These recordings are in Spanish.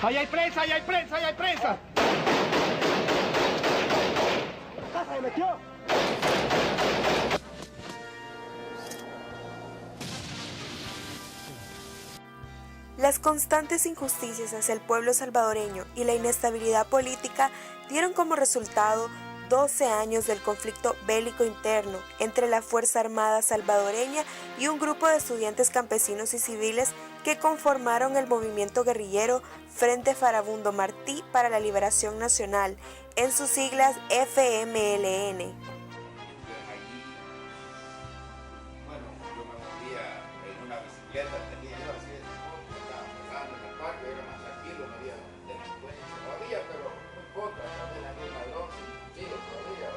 ¡Ahí hay prensa, ahí hay prensa, ahí hay prensa! ¡Se metió! Las constantes injusticias hacia el pueblo salvadoreño y la inestabilidad política dieron como resultado 12 años del conflicto bélico interno entre la Fuerza Armada salvadoreña y un grupo de estudiantes campesinos y civiles que conformaron el movimiento guerrillero Frente Farabundo Martí para la Liberación Nacional, en sus siglas FMLN. Bueno, yo me movía en una bicicleta, tenía yo así de moto, estaba pasando en el parque, era más tranquilo, no había delincuencia, no había, pero muy poca, también había ladrones, cuchillos todavía,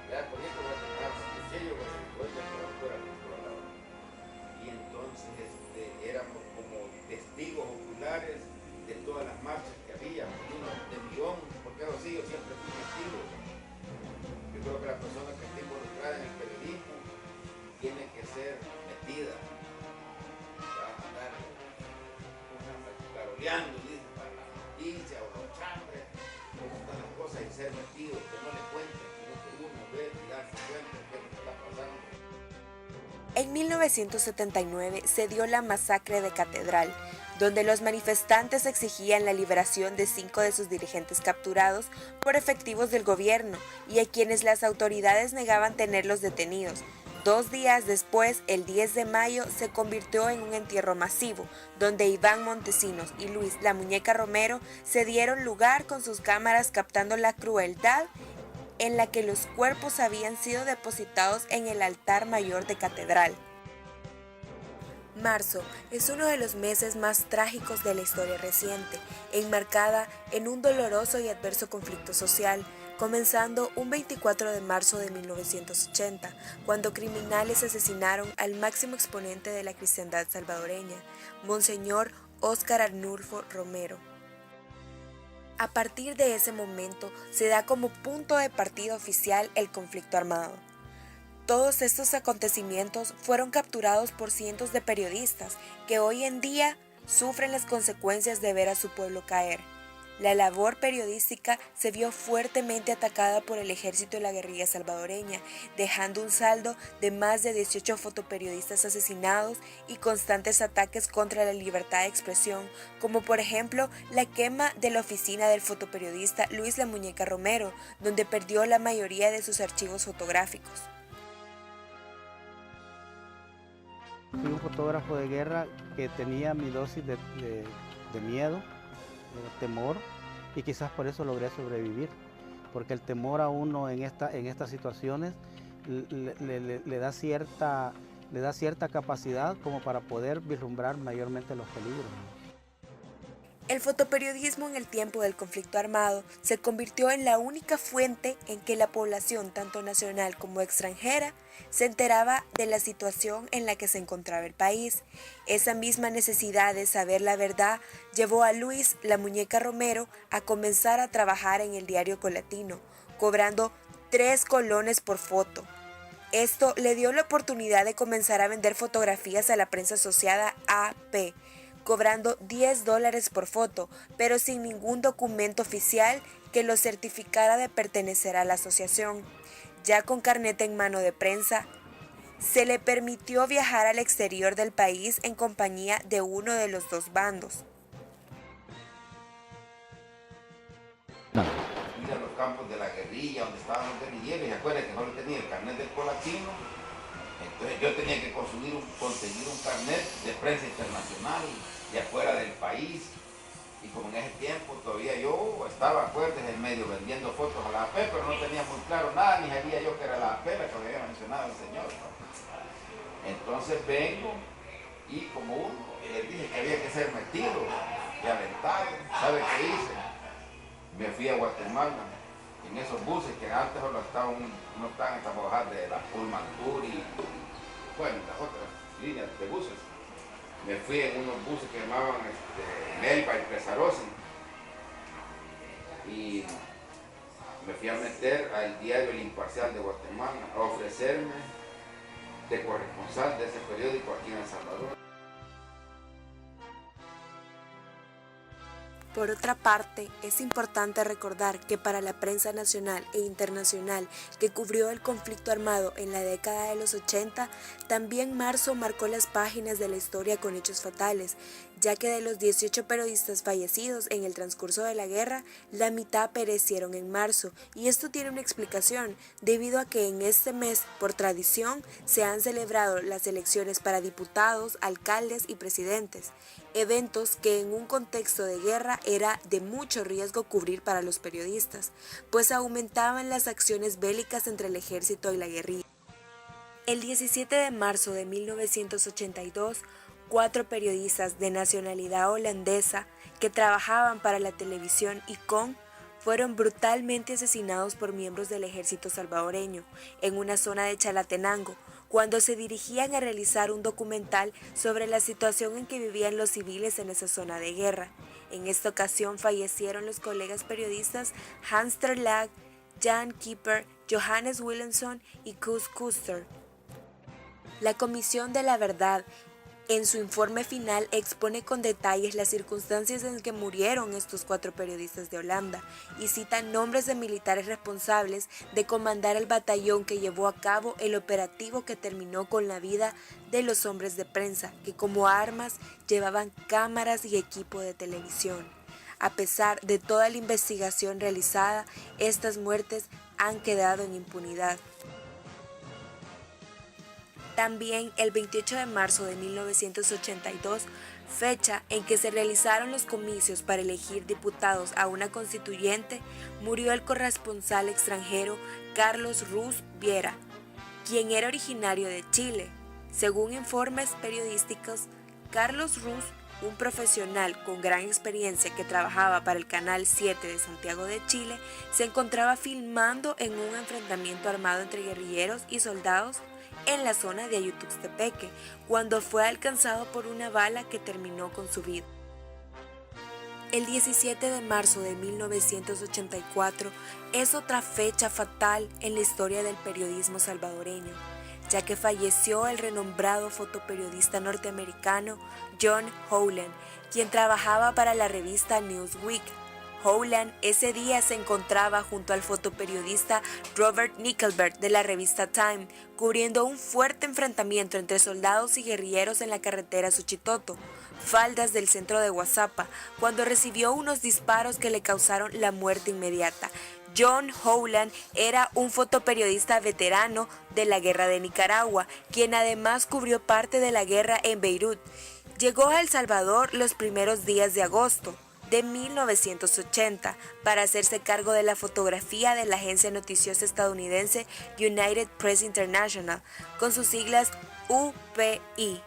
ya por eso voy a sacar un cuchillo, porque después de que fuera controlado. Y entonces éramos como testigos oculares de todas las marchas que había, de millón, porque algo así yo siempre fui testigo. Yo creo que la persona que está involucrada en el periodismo tiene que ser metida, va a andar caroleando, dice, para la noticia o los chambres, todas las cosas y ser metido, que no le cuenten, sino que uno ve y darse cuenta de qué es lo que está pasando. En 1979 se dio la masacre de Catedral, donde los manifestantes exigían la liberación de 5 de sus dirigentes capturados por efectivos del gobierno y a quienes las autoridades negaban tenerlos detenidos. 2 días después, el 10 de mayo, se convirtió en un entierro masivo, donde Iván Montesinos y Luis La Muñeca Romero se dieron lugar con sus cámaras captando la crueldad en la que los cuerpos habían sido depositados en el altar mayor de Catedral. Marzo es uno de los meses más trágicos de la historia reciente, enmarcada en un doloroso y adverso conflicto social, comenzando un 24 de marzo de 1980, cuando criminales asesinaron al máximo exponente de la cristiandad salvadoreña, Monseñor Óscar Arnulfo Romero. A partir de ese momento se da como punto de partida oficial el conflicto armado. Todos estos acontecimientos fueron capturados por cientos de periodistas que hoy en día sufren las consecuencias de ver a su pueblo caer. La labor periodística se vio fuertemente atacada por el ejército y la guerrilla salvadoreña, dejando un saldo de más de 18 fotoperiodistas asesinados y constantes ataques contra la libertad de expresión, como por ejemplo la quema de la oficina del fotoperiodista Luis La Muñeca Romero, donde perdió la mayoría de sus archivos fotográficos. Fui un fotógrafo de guerra que tenía mi dosis de miedo, de temor, y quizás por eso logré sobrevivir, porque el temor a uno en estas situaciones le da cierta capacidad como para poder vislumbrar mayormente los peligros. El fotoperiodismo en el tiempo del conflicto armado se convirtió en la única fuente en que la población, tanto nacional como extranjera, se enteraba de la situación en la que se encontraba el país. Esa misma necesidad de saber la verdad llevó a Luis La Muñeca Romero a comenzar a trabajar en el diario Colatino, cobrando 3 colones por foto. Esto le dio la oportunidad de comenzar a vender fotografías a la prensa asociada AP, cobrando $10 por foto, pero sin ningún documento oficial que lo certificara de pertenecer a la asociación. Ya con carnet en mano de prensa, se le permitió viajar al exterior del país en compañía de uno de los dos bandos. Ir a los campos de la guerrilla, donde estaban los guerrilleros, y acuérdense que solo tenía el carnet del Colatino, entonces yo tenía que conseguir un carnet de prensa internacional de afuera del país, y como en ese tiempo todavía yo estaba, acuérdense, en medio vendiendo fotos a la AP, pero no tenía muy claro nada, ni sabía yo que era la AP, la que me había mencionado el señor, ¿no? Entonces vengo, y como uno, les dije que había que ser metido y aventado. ¿Sabe qué hice? Me fui a Guatemala en esos buses que antes solo estaban, no estaban hasta bajar de la Pullman Tour y bueno, las otras líneas de buses. Me fui en unos buses que llamaban Melba y Pesarosi, y me fui a meter al diario El Imparcial de Guatemala a ofrecerme de corresponsal de ese periódico aquí en El Salvador. Por otra parte, es importante recordar que para la prensa nacional e internacional que cubrió el conflicto armado en la década de los 80, también marzo marcó las páginas de la historia con hechos fatales, ya que de los 18 periodistas fallecidos en el transcurso de la guerra, la mitad perecieron en marzo, y esto tiene una explicación, debido a que en este mes, por tradición, se han celebrado las elecciones para diputados, alcaldes y presidentes, eventos que en un contexto de guerra era de mucho riesgo cubrir para los periodistas, pues aumentaban las acciones bélicas entre el ejército y la guerrilla. El 17 de marzo de 1982, 4 periodistas de nacionalidad holandesa que trabajaban para la televisión ICON fueron brutalmente asesinados por miembros del ejército salvadoreño en una zona de Chalatenango, cuando se dirigían a realizar un documental sobre la situación en que vivían los civiles en esa zona de guerra. En esta ocasión fallecieron los colegas periodistas Hans ter Lag, Jan Kieper, Johannes Willemson y Koos Kuster. La Comisión de la Verdad, en su informe final, expone con detalles las circunstancias en que murieron estos 4 periodistas de Holanda y cita nombres de militares responsables de comandar el batallón que llevó a cabo el operativo que terminó con la vida de los hombres de prensa, que como armas llevaban cámaras y equipo de televisión. A pesar de toda la investigación realizada, estas muertes han quedado en impunidad. También el 28 de marzo de 1982, fecha en que se realizaron los comicios para elegir diputados a una constituyente, murió el corresponsal extranjero Carlos Ruz Viera, quien era originario de Chile. Según informes periodísticos, Carlos Ruz, un profesional con gran experiencia que trabajaba para el Canal 7 de Santiago de Chile, se encontraba filmando en un enfrentamiento armado entre guerrilleros y soldados en la zona de Ayutuxtepeque, cuando fue alcanzado por una bala que terminó con su vida. El 17 de marzo de 1984 es otra fecha fatal en la historia del periodismo salvadoreño, ya que falleció el renombrado fotoperiodista norteamericano John Howland, quien trabajaba para la revista Newsweek. Howland ese día se encontraba junto al fotoperiodista Robert Nickelberg de la revista Time, cubriendo un fuerte enfrentamiento entre soldados y guerrilleros en la carretera Suchitoto, faldas del centro de Guazapa, cuando recibió unos disparos que le causaron la muerte inmediata. John Howland era un fotoperiodista veterano de la guerra de Nicaragua, quien además cubrió parte de la guerra en Beirut. Llegó a El Salvador los primeros días de agosto de 1980 para hacerse cargo de la fotografía de la agencia noticiosa estadounidense United Press International, con sus siglas UPI.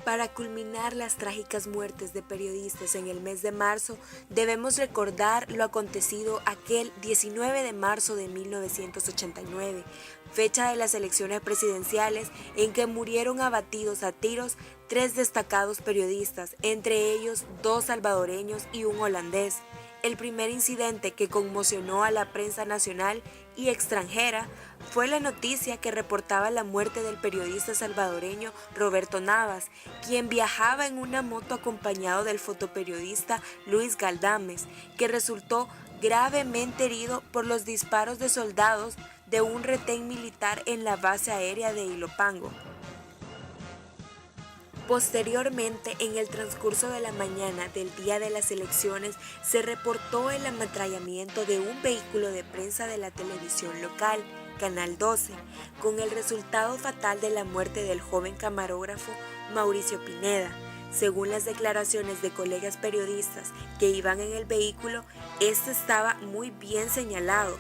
Para culminar las trágicas muertes de periodistas en el mes de marzo, debemos recordar lo acontecido aquel 19 de marzo de 1989, fecha de las elecciones presidenciales en que murieron abatidos a tiros 3 destacados periodistas, entre ellos 2 salvadoreños y un holandés. El primer incidente que conmocionó a la prensa nacional y extranjera fue la noticia que reportaba la muerte del periodista salvadoreño Roberto Navas, quien viajaba en una moto acompañado del fotoperiodista Luis Galdames, que resultó gravemente herido por los disparos de soldados de un retén militar en la base aérea de Ilopango. Posteriormente, en el transcurso de la mañana del día de las elecciones, se reportó el ametrallamiento de un vehículo de prensa de la televisión local, Canal 12, con el resultado fatal de la muerte del joven camarógrafo Mauricio Pineda. Según las declaraciones de colegas periodistas que iban en el vehículo, este estaba muy bien señalado,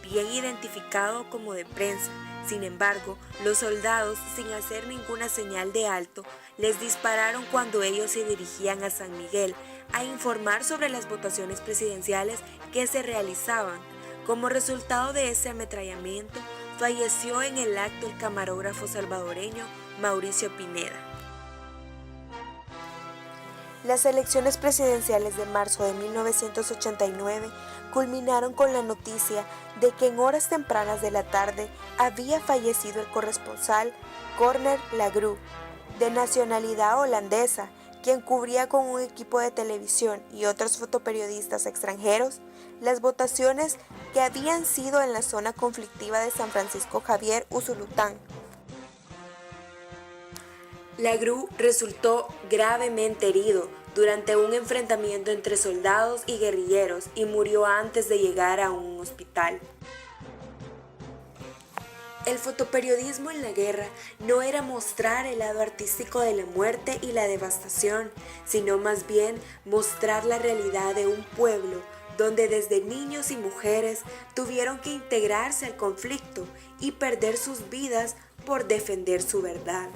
bien identificado como de prensa. Sin embargo, los soldados, sin hacer ninguna señal de alto, les dispararon cuando ellos se dirigían a San Miguel a informar sobre las votaciones presidenciales que se realizaban. Como resultado de ese ametrallamiento, falleció en el acto el camarógrafo salvadoreño Mauricio Pineda. Las elecciones presidenciales de marzo de 1989 culminaron con la noticia de que en horas tempranas de la tarde había fallecido el corresponsal Corner Lagrue, de nacionalidad holandesa, quien cubría con un equipo de televisión y otros fotoperiodistas extranjeros las votaciones que habían sido en la zona conflictiva de San Francisco Javier, Usulután. La GRU resultó gravemente herido durante un enfrentamiento entre soldados y guerrilleros y murió antes de llegar a un hospital. El fotoperiodismo en la guerra no era mostrar el lado artístico de la muerte y la devastación, sino más bien mostrar la realidad de un pueblo donde desde niños y mujeres tuvieron que integrarse al conflicto y perder sus vidas por defender su verdad.